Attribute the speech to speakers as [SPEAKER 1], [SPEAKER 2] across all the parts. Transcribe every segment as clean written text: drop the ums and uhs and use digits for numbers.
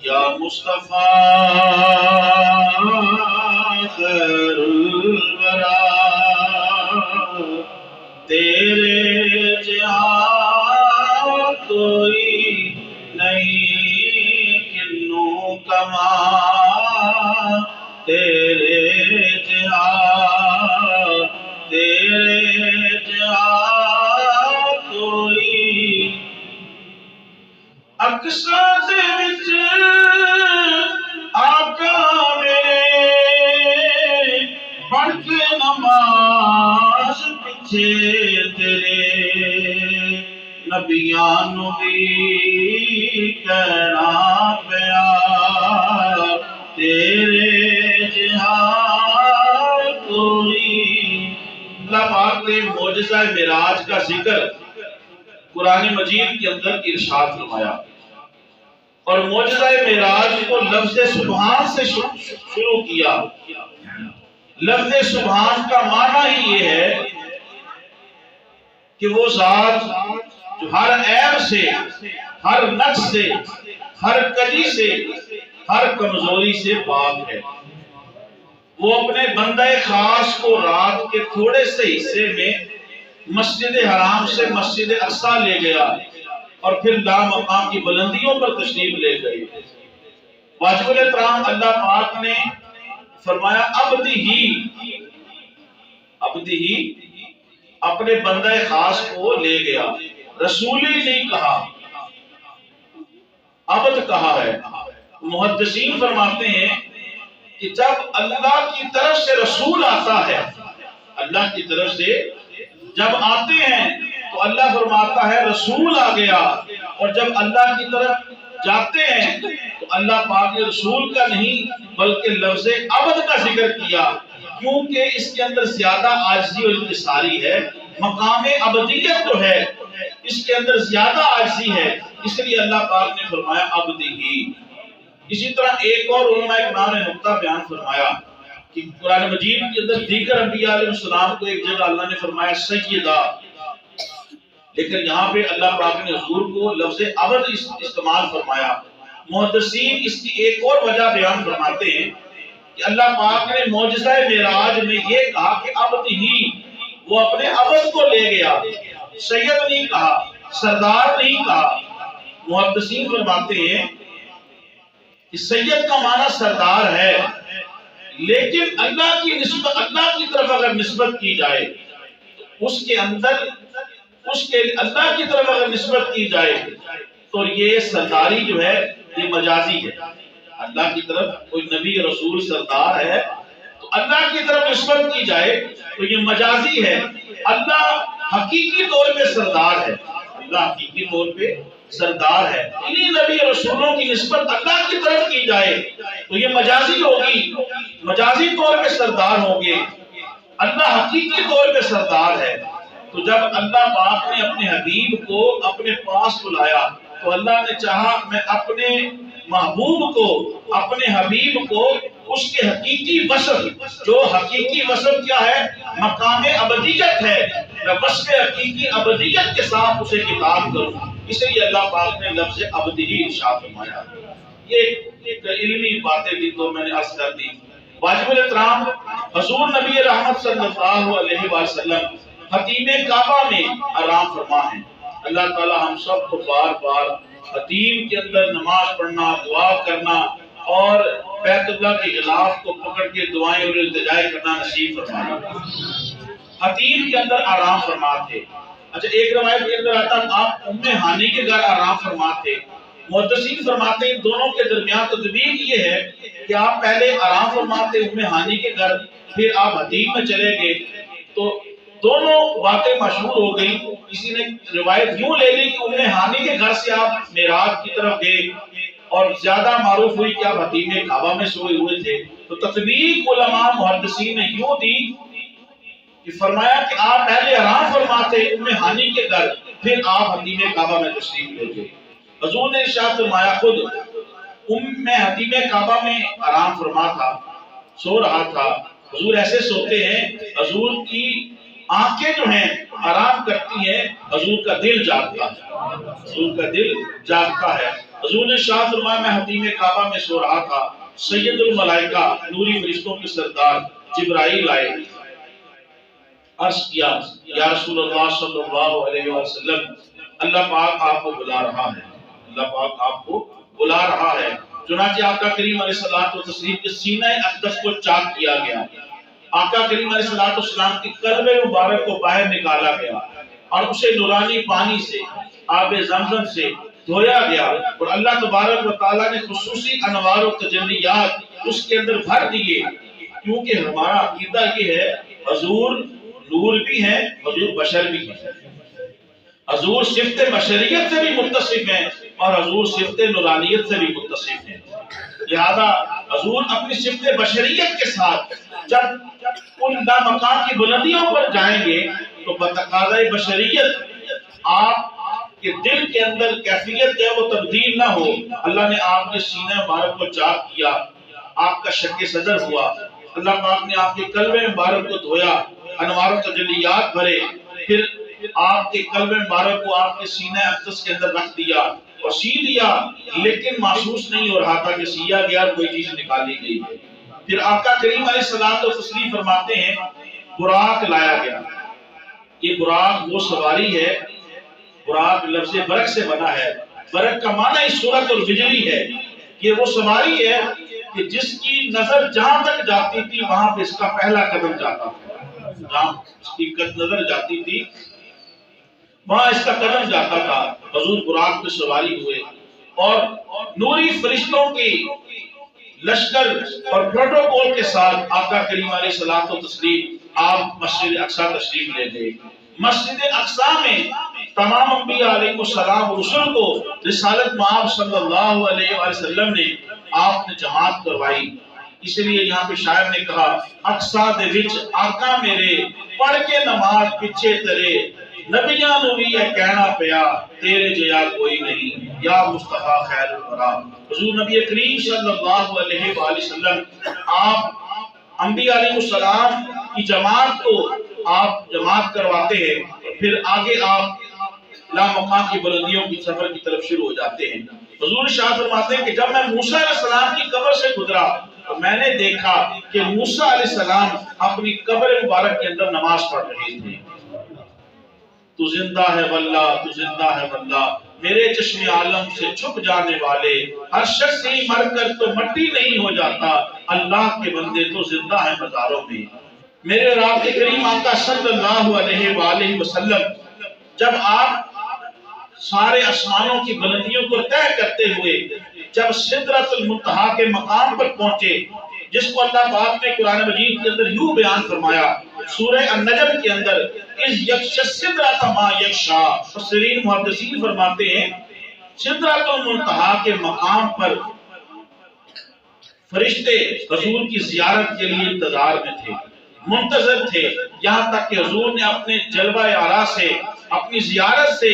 [SPEAKER 1] یا مصطفیٰ خیر الورا، تیرے جہاں کوئی نہیں کنوں کما، تیرے جہاں کوئی اقصا دے وچ آقا میرے پڑھ کے نماز پیچھے تیرے نبیاں نو بھی کہنا پیا، تیرے جہاں کوئی۔ اللہ پاک نے معجزہ معراج کا ذکر قرآن مجید کے اندر ارشاد فرمایا، اور معجزہ معراج کو لفظ سبحان سے شروع کیا۔ لفظ سبحان کا معنی ہی یہ ہے کہ وہ ذات جو ہر عیب سے، ہر نقص سے، ہر کجی سے، ہر کمزوری سے پاک ہے۔ وہ اپنے بندہ خاص کو رات کے تھوڑے سے حصے میں مسجد حرام سے مسجد اقصی لے گیا اور پھر لامقام کی بلندیوں پر تشریف لے گئے۔ واجب الاحترام اللہ پاک نے فرمایا عبدی ہی اپنے بندہ خاص کو لے گیا، رسولی نہیں کہا، عبد کہا ہے۔ محدثین فرماتے ہیں کہ جب اللہ کی طرف سے رسول آتا ہے، اللہ کی طرف سے جب آتے ہیں تو اللہ فرماتا ہے رسول آ گیا، اور جب اللہ کی طرف جاتے ہیں تو اللہ پاک نے رسول کا نہیں بلکہ لفظ عبد کا ذکر کیا، کیونکہ اس کے اندر زیادہ عاجزی اور انکساری ہے۔ مقام عبدیت جو ہے اس کے اندر زیادہ عاجزی ہے، اس لیے اللہ پاک نے فرمایا عبدی ہی۔ اسی طرح ایک اور علماء اکرام نے نقطہ بیان فرمایا کہ قرآن مجید کے اندر دیگر انبیاء علیہ السلام کو ایک جگہ اللہ نے فرمایا سیدہ، لیکن یہاں پہ اللہ پاک نے حضور کو لفظ عبد استعمال فرمایا۔ محدثین اس کی ایک اور وجہ بیان فرماتے ہیں کہ اللہ پاک نے معجزہ معراج میں یہ کہا کہ عبد ہی، وہ اپنے عبد کو لے گیا، سید نہیں کہا، سردار نہیں کہا۔ محدثین فرماتے ہیں کہ سید کا معنی سردار ہے، لیکن اللہ کی نسبت، اللہ کی طرف اگر نسبت کی جائے تو اس کے اندر اللہ کی طرف اگر نسبت کی جائے تو یہ سرداری جو ہے یہ مجازی ہے۔ اللہ کی طرف کوئی نبی رسول سردار ہے تو اللہ کی طرف نسبت کی جائے تو یہ مجازی ہے۔ اللہ حقیقی طور پہ سردار ہے، اللہ حقیقی طور پہ سردار ہے۔ انہی نبی رسولوں کی نسبت اللہ کی طرف کی جائے تو یہ مجازی ہوگی، مجازی طور پہ سردار ہوں گے۔ اللہ حقیقی طور پہ سردار ہے۔ تو جب اللہ پاک نے اپنے حبیب کو اپنے پاس بلایا تو اللہ نے چاہا میں اپنے محبوب کو، اپنے حبیب کو اس کے حقیقی وصف، جو حقیقی وصف کیا ہے، مقام عبدیت ہے، میں وصف حقیقی عبدیت کے ساتھ اسے خطاب کروں، اس لیے اللہ پاک نے لفظ عبدی ہی ارشاد فرمایا۔ یہ علمی باتیں تھی تو میں نے عرض کر دی۔ واجب الاحترام حضور نبی رحمت صلی اللہ علیہ وسلم حتیم کعبہ میں آرام فرما ہے۔ اللہ تعالی ہم سب کو بار بار حتیم کے اندر نماز پڑھنا، دعا کرنا اور بیت اللہ کے غلاف کو پکڑ کے دعائیں اور التجائے کرنا نصیب فرمائے۔ حتیم کے اندر آرام فرما تھے۔ اچھا، ایک روایت کے اندر آتا آپ ام ہانی کے گھر آرام فرما تھے۔ محدثین فرماتے ہیں دونوں کے درمیان تطبیق یہ ہے کہ آپ پہلے آرام فرماتے ام ہانی کے گھر، پھر آپ حتیم میں چلے گئے، تو دونوں باتیں مشہور ہو گئی۔ کسی نے روایت یوں لے لی کہ ام ہانی کے گھر سے آپ معراج کی طرف گئے، اور زیادہ معروف ہوئی کہ آپ حتیم کعبہ میں سوئے ہوئے تھے۔ تو تطبیق علماء محدثین نے یوں دی کہ فرمایا کہ آپ پہلے آرام فرماتے ام ہانی کے گھر، پھر آپ حتیم کعبہ میں تشریف لے گئے۔ حضور نے ارشاد فرمایا خود حتیم کعبہ میں آرام فرما تھا، سو رہا تھا۔ حضور ایسے سوتے ہیں، حضور کی آنکھیں جو ہیں آرام کرتی ہیں، حضور کا دل جاگتا ہے، حضور کا دل جاگتا ہے۔ حضور نے ارشاد فرمایا میں حتیم کعبہ میں سو رہا تھا، سید الملائکہ نوری فرشتوں کے سردار جبرائیل آئے، عرض کیا یا رسول اللہ صلی اللہ علیہ وسلم اللہ پاک آپ کو بلا رہا ہے، اللہ پاک آپ کو بلا رہا ہے۔ چنانچہ آقا کریم علیہ الصلوۃ والتسلیم کے سینہ اقدس کو چاک کیا گیا، آقا کریم علیہ الصلوۃ والسلام کی قلب مبارک کو باہر نکالا گیا اور اسے نورانی پانی سے آب زمزم سے دھویا گیا، اور اللہ تبارک و تعالیٰ نے خصوصی انوار و تجلیات اس کے اندر بھر دیے، کیونکہ ہمارا عقیدہ یہ ہے حضور نور بھی ہیں، حضور بشر بھی ہیں، حضور صفت بشریت سے بھی متصف ہیں اور حضور صفت نورانیت سے بھی متصف ہیں۔ لہذا حضور اپنی صفت بشریت کے ساتھ جب ان لامکان کی بلندیوں پر جائیں گے تو بتقاضۂ بشریت آپ کہ دل کے اندر کیفیت ہے وہ تبدیل نہ ہو، اللہ نے آپ کے سینہ مبارک کو چاک کیا، آپ کا شک صدر ہوا، اللہ پاک نے آپ کے قلب مبارک کو دھویا، انوار و تجلیات بھرے، پھر آپ کے قلب مبارک کو آپ کے سینہ اقدس کے اندر رکھ دیا اور سی دیا، لیکن محسوس نہیں ہو رہا تھا کہ سیا گیا کوئی چیز نکالی گئی۔ پھر آقا کریم علیہ الصلوۃ والتسلیم فرماتے ہیں براق لایا گیا، یہ براق وہ سواری ہے، براق لفظ برق سے بنا ہے، برق کا معنی سورت اور بجلی ہے، یہ وہ سواری ہے کہ جس کی نظر جہاں تک جاتی تھی وہاں پہ اس کا پہلا قدم جاتا تھا، جہاں اس کی نظر جاتی تھی وہاں اس کا قدم جاتا تھا۔ حضور براق پہ سواری ہوئے اور نوری فرشتوں کی لشکر اور پروٹوکول کے ساتھ آقا کریم علیہ الصلوۃ والتسلیم آپ مسجد اقصی تشریف لے گئے۔ مسجد اقصی میں تمام انبیاء علیہ السلام رسول کو رسالت مآب صلی اللہ علیہ وسلم نے آپ نے جماعت کروائی، اس لیے یہاں پہ شاعر نے کہا اقصی دے وچ آقا میرے پڑھ کے نماز پیچھے تیرے نبیاں نو بھی یہ کہنا پیا تیرے جیا کوئی نہیں یا مصطفیٰ خیر الورا۔ حضور نبی کریم صلی اللہ علیہ وآلہ وسلم آپ انبیاء علیہ السلام کی جماعت کو آپ جماعت کرواتے ہیں، پھر آگے آپ لامقام کی بلندیوں کی سفر کی طرف شروع ہو جاتے ہیں۔ حضور ارشاد فرماتے ہیں کہ جب میں موسیٰ علیہ السلام کی قبر سے گزرا تو میں نے دیکھا کہ موسیٰ علیہ السلام اپنی قبر مبارک کے اندر نماز پڑھ رہے تھے۔ تو زندہ ہے واللہ، تو زندہ ہے واللہ، میرے چشم عالم سے چھپ جانے والے، ہر شخص ہی مر کر تو مٹی نہیں ہو جاتا، اللہ کے بندے تو زندہ ہیں مزاروں میں۔ میرے رب کریم آقا صلی اللہ علیہ وآلہ وسلم جب آپ سارے آسمانوں کی بلندیوں کو طے کرتے ہوئے جب سدرۃ المنتہا کے مقام پر پہنچے، جس کو اللہ پاک نے قرآن مجید کے اندر یوں بیان فرمایا سورہ النجم کے اندر اِذْ یغشی السدرۃ ما یغشی، مفسرین محدثین فرماتے ہیں سدرۃ المنتہا کے مقام پر فرشتے حضور کی زیارت کے لیے انتظار میں تھے، منتظر تھے، یہاں تک کہ حضور نے اپنے جلوہ اعلیٰ سے اپنی زیارت سے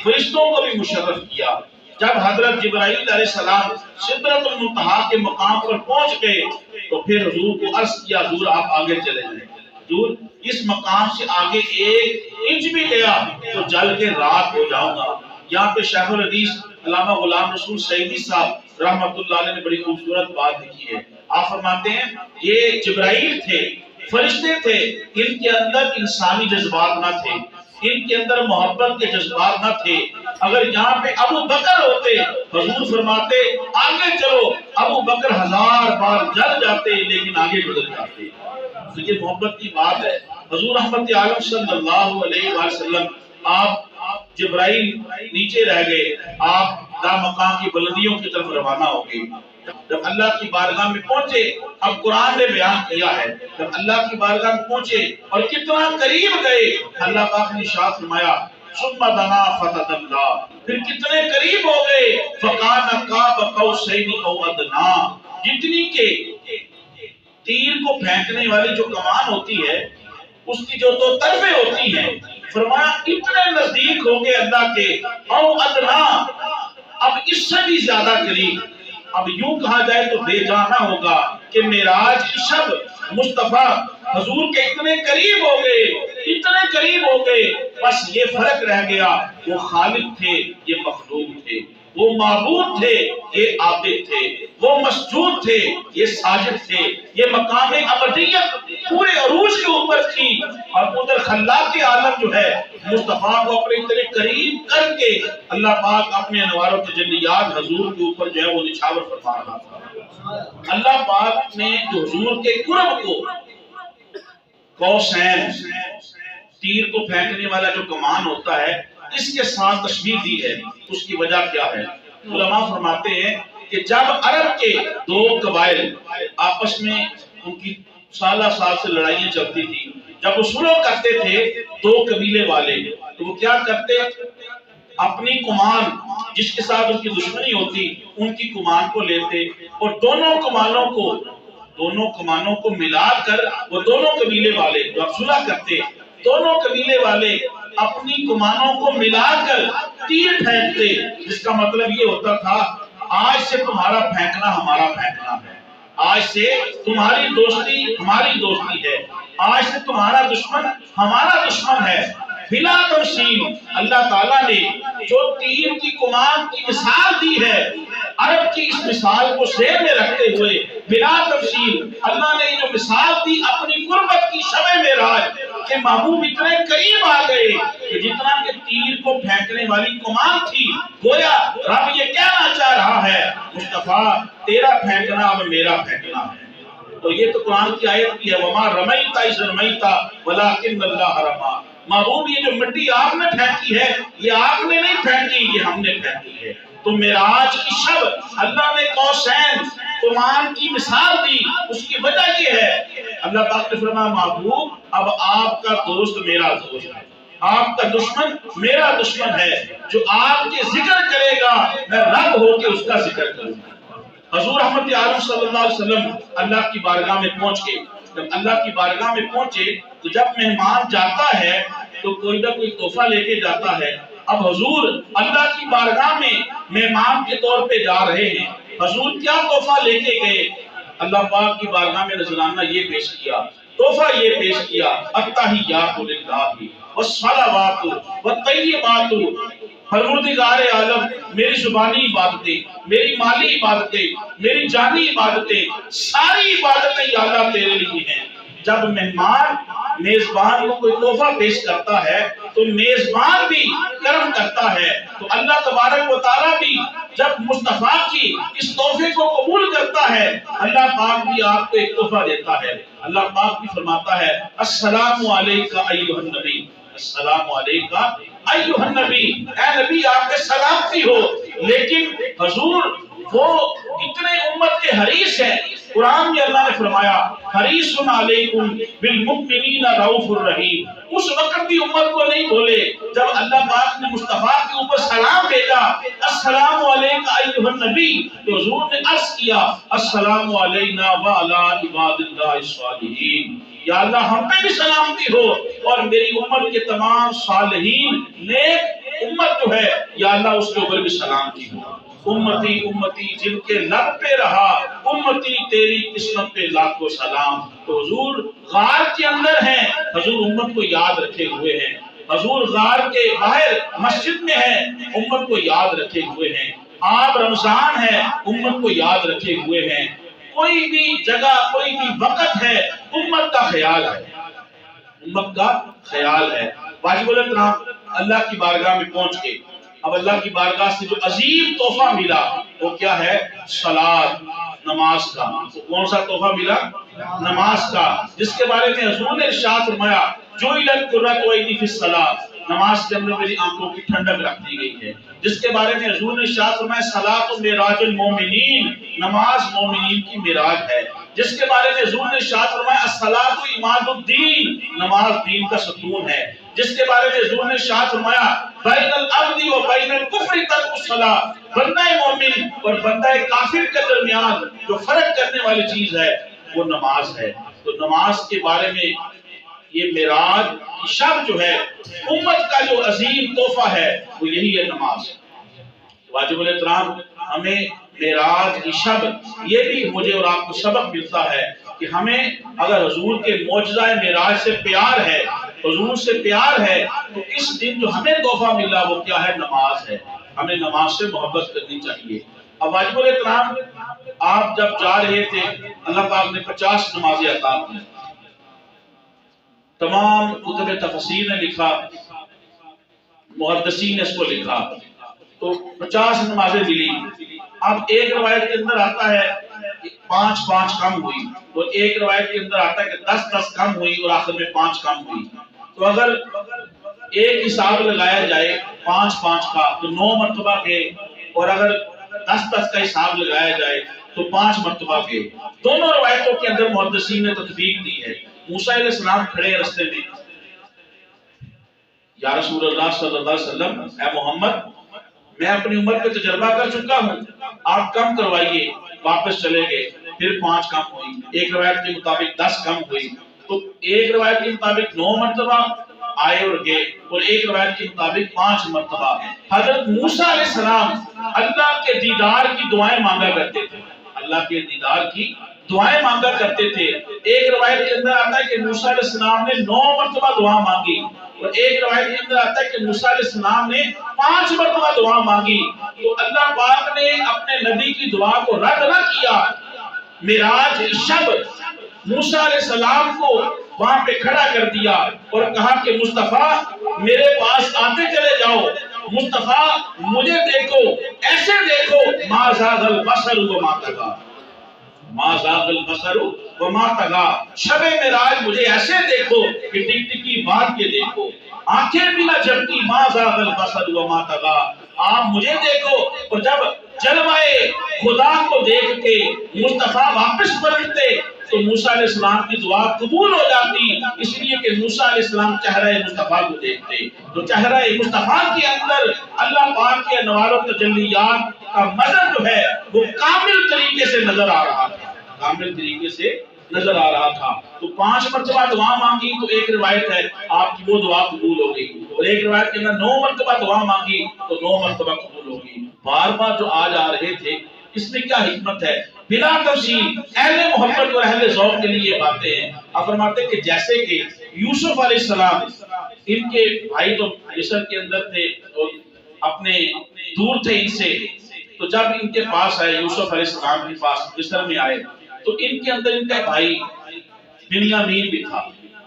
[SPEAKER 1] فرشتوں کو بھی مشرف کیا۔ جب حضرت جبرائیل علیہ السلام سدرۃ المنتہا کے مقام پر پہنچ گئے تو پھر حضور کو عرض کیا حضور آپ آگے چلے جائیں، حضور اس مقام سے آگے ایک انچ بھی گیا تو جل کے راک ہو جاؤں گا۔ یہاں پہ شیخ الحدیث علامہ غلام رسول سعیدی صاحب رحمۃ اللہ علیہ نے بڑی خوبصورت بات لکھی ہے، آپ فرماتے ہیں یہ جبرائیل تھے، فرشتے تھے، ان کے اندر انسانی جذبات نہ تھے، ان کے اندر محبت کے جذبات نہ تھے۔ اگر یہاں پہ ابو بکر ہوتے حضور فرماتے آگے چلو، ابو بکر 1000 بار جل جاتے لیکن آگے گزر جاتے۔ تو یہ محبت کی بات ہے۔ حضور رحمت عالم صلی اللہ علیہ وسلم آپ جبرائیل نیچے رہ گئے، آپ لامقام کی بلندیوں کی طرف روانہ ہو گئے۔ جب اللہ کی بارگاہ میں پہنچے، اب قرآن نے بیان کیا ہے جب اللہ کی بارگاہ میں پہنچے اور کتنا قریب گئے، اللہ پاک نے ارشاد فرمایا ثم دنا فتدلا، پھر کتنے قریب ہو گئے، فکان قاب قوسین او ادنا، جتنی کہ تیر کو پھینکنے والی جو کمان ہوتی ہے اس کی جو دو طرفیں ہوتی ہیں، فرمایا اتنے نزدیک ہو گئے اللہ کے، او ادنا، اب اس سے بھی زیادہ قریب۔ اب یوں کہا جائے تو بے جانا ہوگا کہ معراج کی شب مصطفیٰ حضور کے اتنے قریب ہو گئے، اتنے قریب ہو گئے، بس یہ فرق رہ گیا وہ خالق تھے یہ مخلوق تھے، وہ معبود تھے، یہ عابد تھے، وہ مسجود تھے، یہ ساجد تھے، یہ مقام ابدیت پورے عروج کے اوپر تھی، اور ادھر خلاق عالم جو ہے مصطفیٰ کو اپنے اتنے قریب کر کے اللہ پاک اپنے انوار و تجلیات حضور کے اوپر جو ہے وہ نچھاور فرما رہا تھا۔ اللہ پاک نے جو حضور کے قرب کو قوسین، تیر کو پھینکنے والا جو کمان ہوتا ہے، اس کے ساتھ تشبیہ دی ہے، اس کی وجہ کیا ہے؟ علماء فرماتے ہیں کہ جب عرب کے دو قبائل آپس میں ان کی سالہ سال سے لڑائیاں چلتی تھی، جب وہ سلح کرتے تھے دو قبیلے والے، تو وہ کیا کرتے؟ اپنی کمان جس کے ساتھ ان کی دشمنی ہوتی، ان کی کمان کو لیتے اور دونوں کمانوں کو ملا کر وہ دونوں قبیلے والے جو اب صلح کرتے، دونوں قبیلے والے اپنی کمانوں کو ملا کر تیر پھینکتے، جس کا مطلب یہ ہوتا تھا آج سے تمہارا پھینکنا ہمارا پھینکنا ہے، آج سے تمہاری دوستی ہماری دوستی ہے، آج سے تمہارا دشمن ہمارا دشمن ہے۔ بلا تفصیل اللہ تعالیٰ نے جو تیر کی کمان کی مثال دی ہے، عرب کی اس مثال کو ذہن میں رکھتے ہوئے بلا تفصیل اللہ نے جو مثال دی اپنی قربت کی شب معراج کہ محبوب اتنے قریب آ گئے کہ جتنا کہ تیر کو پھینکنے والی کمان تھی، گویا رب یہ کہنا چاہ رہا ہے مصطفیٰ تیرا پھینکنا اب میرا پھینکنا ہے۔ تو یہ تو قرآن کی آیت کی ہے، وَمَا رَمَيْتَ إِذْ رَمَيْتَ وَلَٰكِنَّ اللَّهَ رَمَىٰ۔ محبوب یہ جو مٹی آپ نے پھینکی ہے یہ آپ نے نہیں پھینکی، یہ ہم نے پھینکی ہے۔ تو معراج کی شب اللہ نے قوسین کمان کی مثال دی، اس کی وجہ یہ ہے اللہ پاک نے فرمایا محبوب اب آپ کا دوست میرا دوست ہے، آپ کا دشمن میرا دشمن ہے، جو آپ کے ذکر کرے گا میں رب ہو کے اس کا ذکر کروں گا۔ حضور رحمت عالم صلی اللہ علیہ وسلم اللہ کی بارگاہ میں پہنچ کے جب اللہ کی بارگاہ میں پہنچے تو جب مہمان جاتا ہے تو کوئی نہ کوئی تحفہ لے کے جاتا ہے۔ اب حضور اللہ کی بارگاہ میں مہمان کے طور پہ جا رہے ہیں، حضور کیا تحفہ لے کے گئے؟ اللہ پاک کی بارگاہ میں نذرانہ یہ پیش کیا، تحفہ یہ پیش کیا، التحیات للہ والصلوات والطیبات۔ پروردگار عالم میری زبانی عبادتیں، میری مالی عبادتیں، میری جانی عبادتیں، ساری عبادتیں یا اللہ تیرے لیے ہیں۔ جب مہمان میزبان کو کوئی تحفہ پیش کرتا ہے تو میزبان بھی کرم کرتا ہے، تو اللہ تبارک و تعالیٰ بھی جب مصطفیٰ کی اس تحفے کو قبول کرتا ہے اللہ پاک بھی آپ کو ایک تحفہ دیتا ہے۔ اللہ پاک بھی فرماتا ہے السلام علیکہ ایھا النبی، السلام علیکہ ایھا النبی، اے نبی آپ کے سلامتی ہو۔ لیکن حضور وہ اتنے امت کے حریص ہیں، قرآن میں اللہ نے فرمایا حریص علیکم بالمؤمنین رؤوف الرحیم۔ اس وقت بھی امت کو نہیں بولے جب اللہ پاک نے مصطفیٰ کے اوپر سلام بھیجا السلام علیکہ ایھا النبی، تو حضور نے عرض کیا السلام علینا وعلی عباد اللہ الصالحین، یا اللہ ہم پہ بھی سلامتی ہو اور میری امت کے تمام صالحین نیک امت جو ہے یا اللہ اس کے اوپر بھی سلامتی ہو۔ امتی امتی جن کے لب پہ رہا امتی تیری قسمت پہ لاکھوں سلام۔ تو حضور غار کے اندر ہیں، حضور امت کو یاد رکھے ہوئے ہیں، حضور غار کے باہر مسجد میں ہیں، امت کو یاد رکھے ہوئے ہیں، آپ رمضان ہے امت کو یاد رکھے ہوئے ہیں، کوئی بھی جگہ کوئی بھی وقت ہے امت کا خیال ہے، امت کا خیال ہے۔ واجب الاحترام اللہ کی بارگاہ میں پہنچ کے اب اللہ کی بارگاہ سے جو عظیم تحفہ ملا وہ کیا ہے؟ صلاۃ، نماز کا۔ تو کون سا تحفہ ملا؟ نماز کا، جس کے بارے میں حضور نے ارشاد فرمایا جعلت قرۃ عینی فی الصلاۃ، نماز کے اندر میری آنکھوں کی ٹھنڈک رکھ دی گئی ہے۔ جس کے بارے میں حضور نے ارشاد فرمایا صلاۃ معراج المومنین، نماز مومنین کی معراج ہے۔ جس کے بارے میں حضور نے ارشاد فرمایا الصلاۃ عماد الدین، نماز دین کا ستون ہے۔ جس کے بارے میں حضور نے ارشاد فرمایا بین العبد و بین الکفر ترک الصلاۃ، بندہ مومن اور بندہ کافر کے درمیان جو فرق کرنے والی چیز ہے وہ نماز ہے۔ تو نماز کے بارے میں یہ معراج کی شب جو ہے امت کا جو عظیم تحفہ ہے وہ یہی ہے نماز۔ واجب الاحترام ہمیں معراج کی شب یہ بھی مجھے اور آپ کو سبق ملتا ہے کہ ہمیں اگر حضور کے معجزہ معراج سے پیار ہے، حضور سے پیار ہے، تو اس دن جو ہمیں تحفہ ملا وہ کیا ہے؟ نماز ہے۔ ہمیں نماز سے محبت کرنی چاہیے۔ اب واجب الاحترام آپ جب جا رہے تھے اللہ پاک نے 50 نمازیں عطا کی، تمام کتب تفسیر نے لکھا، محدثین نے اس کو لکھا، تو 50 نمازیں ملی۔ اب ایک روایت کے اندر آتا ہے کہ 5 کم ہوئی، اور ایک روایت کے اندر آتا ہے کہ 10 کم ہوئی اور آخر میں 5 کم ہوئی۔ تو اگر ایک حساب لگایا جائے 5 کا تو 9 مرتبہ گئے، اور اگر 10 کا حساب لگایا جائے تو 5 مرتبہ گئے۔ دونوں روایتوں کے اندر محدثین نے تطبیق دی ہے۔ موسیٰ علیہ السلام کھڑے رستے میں، یا رسول اللہ صلی اللہ علیہ وسلم، اے محمد میں اپنی عمر پہ تجربہ کر چکا ہوں، آپ کم کروائیے۔ واپس چلے گئے، پھر 5 کم ہوئی، ایک روایت کے مطابق 10 کم ہوئی، تو ایک روایت کے مطابق 9 مرتبہ آئے اور گئے، اور ایک روایت کے مطابق 5 مرتبہ۔ حضرت موسیٰ علیہ السلام اللہ کے دیدار کی دعائیں مانگا کرتے تھے، اللہ کے دیدار کی دعائیں مانگا کرتے تھے۔ ایک روایت کے اندر آتا ہے کہ موسیٰ علیہ السلام نے 9 مرتبہ دعا مانگی، اور ایک روایت کے اندر آتا ہے کہ موسیٰ علیہ السلام نے 5 مرتبہ دعا مانگی۔ تو اللہ پاک نے اپنے نبی کی دعا کو رد نہ کیا۔ معراج شب موسیٰ علیہ السلام کو وہاں پہ کھڑا کر دیا اور کہا کہ مصطفیٰ میرے پاس آتے چلے جاؤ، مصطفیٰ مجھے دیکھو، ایسے دیکھو، ما زاغ البصر وما طغی، ما زاغ البصر وما طغی، شب معراج مجھے ایسے دیکھو کہ ٹک ٹکی بات کے دیکھو، آنکھیں بھی نہ جھپکی، ما زاغ البصر وما طغی، آپ مجھے دیکھو۔ اور جب جلوہ خدا کو دیکھ کے مصطفیٰ واپس پلٹتے تو موسیٰ علیہ السلام کی دعا قبول ہو جاتی، اس لیے کہ موسیٰ علیہ السلام چہرہ مصطفیٰ کو دیکھتے، تو چہرہ مصطفیٰ کے اندر اللہ پاک کے انوار و تجلیات کا مظہر جو ہے وہ کامل طریقے سے نظر آ رہا تھا، کامل طریقے سے نظر آ رہا تھا۔ تو 5 مرتبہ دعا مانگی تو ایک روایت ہے آپ کی وہ دعا قبول ہو گئی، اور ایک روایت کے اندر 9 مرتبہ دعا مانگی تو 9 مرتبہ قبول ہو گئی۔ بار بار جو آج آ رہے تھے، اس میں کیا حکمت ہے؟ بلا تفصیل اہل محبت اور اہل ذوق کے لیے یہ باتیں ہیں۔ آپ فرماتے ہیں کہ جیسے کہ یوسف علیہ السلام، ان کے بھائی تو مصر کے اندر تھے اور اپنے دور تھے ان سے، تو جب ان کے پاس آئے، یوسف علیہ السلام کے پاس مصر میں آئے، تو ان کے اندر ان کا بھائی بنیامین بھی تھا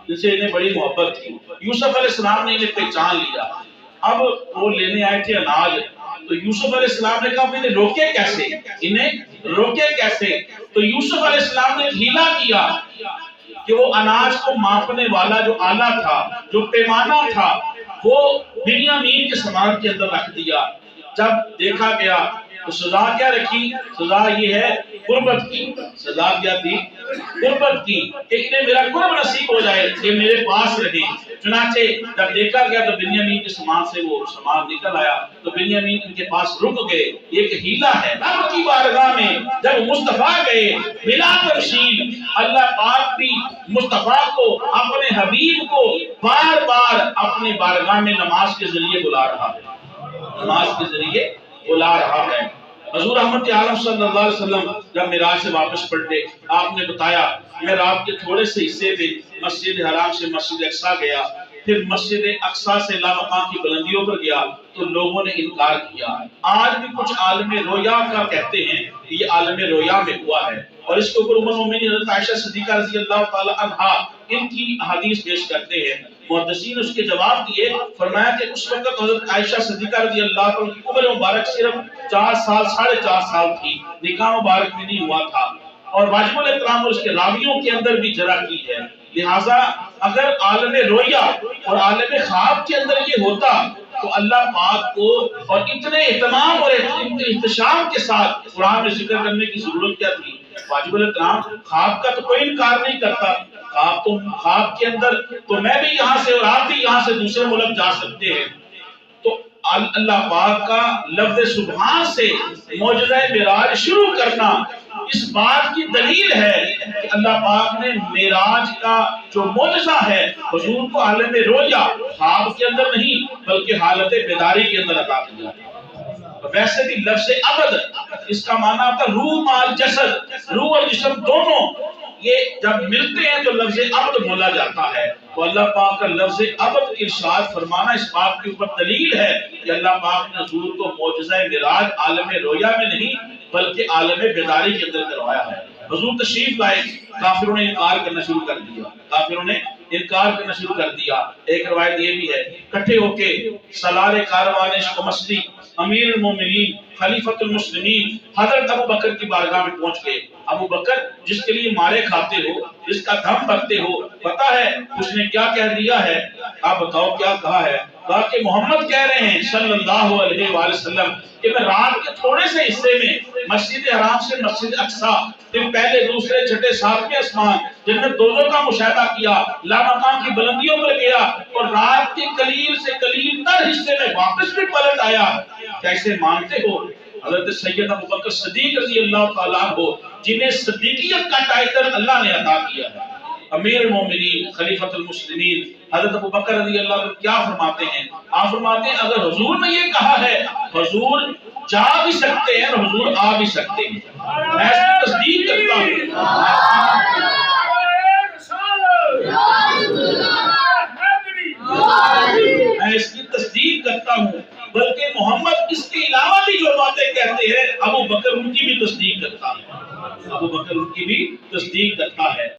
[SPEAKER 1] جن سے انہیں بڑی محبت تھی۔ یوسف علیہ السلام نے انہیں پہچان لیا، اب وہ لینے آئے تھے اناج، تو یوسف علیہ السلام نے کہا انہیں روکے کیسے، انہیں روکے کیسے؟ تو یوسف علیہ السلام نے ہیلا کیا کہ وہ اناج کو ماپنے والا جو آلہ تھا، جو پیمانہ تھا، وہ بنیامین کے سامان کے اندر رکھ دیا۔ جب دیکھا گیا تو سزا کیا رکھی؟ سزا یہ ہے قربت کی، سزا کیا تھی؟ قربت کی، کہ انہیں میرا قرب نصیب ہو جائے، یہ میرے پاس رہے۔ چنانچہ جب دیکھا گیا تو بنیامین کے سامان سے وہ سامان نکل آیا، تو بنیامین ان کے پاس رک گئے۔ ایک ہیلا ہے، رب کی بارگاہ میں جب مصطفیٰ گئے بلا تفصیل، اللہ پاک بھی مصطفیٰ کو، اپنے حبیب کو بار بار اپنی بارگاہ میں نماز کے ذریعے بلا رہا ہے، نماز کے ذریعے بلا رہا ہے۔ حضور رحمت عالم صلی اللہ علیہ وسلم جب معراج سے واپس پلٹے، آپ نے بتایا میں رات کے تھوڑے سے حصے میں مسجد حرام سے مسجد اقصیٰ گیا، پھر مسجد اقصیٰ سے لامقام کی بلندیوں پر گیا تو لوگوں نے انکار کیا۔ آج بھی کچھ عالم رویا کا کہتے ہیں کہ یہ عالم رویا میں ہوا ہے، اور اس کے اوپر ام المؤمنین حضرت عائشہ صدیقہ رضی اللہ تعالی عنہا ان کی حدیث پیش کرتے ہیں۔ محدثین اس کے جواب دیے، فرمایا کہ اس وقت حضرت عائشہ صدیقہ رضی اللہ عنہ کی عمر مبارک صرف 4 سال 4.5 سال تھی، نکاح مبارک بھی نہیں ہوا تھا، اور واجب الاحترام اور اس کے راویوں کے اندر بھی جرح کی ہے۔ لہٰذا اگر عالم رویا اور عالم خواب کے اندر یہ ہوتا تو اللہ پاک کو اور اتنے اہتمام اور احتشام کے ساتھ قرآن میں ذکر کرنے کی ضرورت کیا تھی؟ واجب الاحترام خواب کا تو کوئی انکار نہیں کرتا، خواب کے اندر تو میں بھی یہاں سے اور آپ بھی یہاں سے دوسرے ملک جا سکتے ہیں۔ تو اللہ پاک کا لفظ سبحان سے معجزہ معراج شروع کرنا اس بات کی دلیل ہے کہ اللہ پاک نے معراج کا جو معجزہ ہے حضور کو عالم رویا، خواب کے اندر نہیں بلکہ حالت بیداری کے اندر عطا کیا۔ ویسے بھی لفظ عبد اس کا معنی ہوتا ہے روح مال جسد، روح اور جسم دونوں یہ جب ملتے ہیں تو لفظ عبد بولا جاتا ہے۔ تو اللہ پاک کا لفظ ابد ارشاد فرمانا اس بات کے اوپر دلیل ہے کہ اللہ پاک نے حضور کو معجزہ معراج عالم رویا میں نہیں بلکہ عالم بیداری کے اندر کروایا ہے۔ حضور تشریف لائے، کافروں نے انکار کرنا شروع کر دیا، کافروں نے انکار کرنا شروع کر دیا۔ ایک روایت یہ بھی ہے، کٹھے ہو کے سالار کاروان عشق مستی امیر المومنین خلیفۃ المسلمین حضرت ابو بکر کی بارگاہ میں پہنچ گئے۔ ابو بکر جس کے لیے مارے کھاتے ہو، جس کا دم بھرتے ہو، پتا ہے اس نے کیا کہہ دیا ہے؟ آپ بتاؤ کیا کہا ہے؟ کہا کہ محمد کہہ رہے ہیں صلی اللہ علیہ وآلہ وسلم کہ میں رات کے تھوڑے سے حصے میں مسجد حرام سے مسجد اقصیٰ، پھر پہلے دوسرے چھٹے ساتویں آسمان جنت دونوں کا مشاہدہ کیا، لامکان کی بلندیوں پر گیا اور رات کے قلیل سے قلیل تر حصے میں واپس بھی پلٹ آیا۔ کیسے مانتے ہو؟ حضرت سید ابو بکر صدیق رضی اللہ تعالیٰ عنہ جنہیں صدیقیت کا ٹائٹل اللہ نے عطا کیا ہے، امیر المومنین خلیفۃ المسلمین حضرت ابو بکر رضی اللہ عنہ کیا فرماتے ہیں؟ آپ فرماتے ہیں اگر حضور نے یہ کہا ہے، حضور جا بھی سکتے ہیں اور حضور آ بھی سکتے ہیں، میں اس کی تصدیق کرتا ہوں۔ میں اس کی تصدیق کرتا ہوں، بلکہ محمد اس کے علاوہ بھی جو باتیں کہتے ہیں ابو بکر ان کی بھی تصدیق کرتا ہے، ابو بکر ان کی بھی تصدیق کرتا ہے۔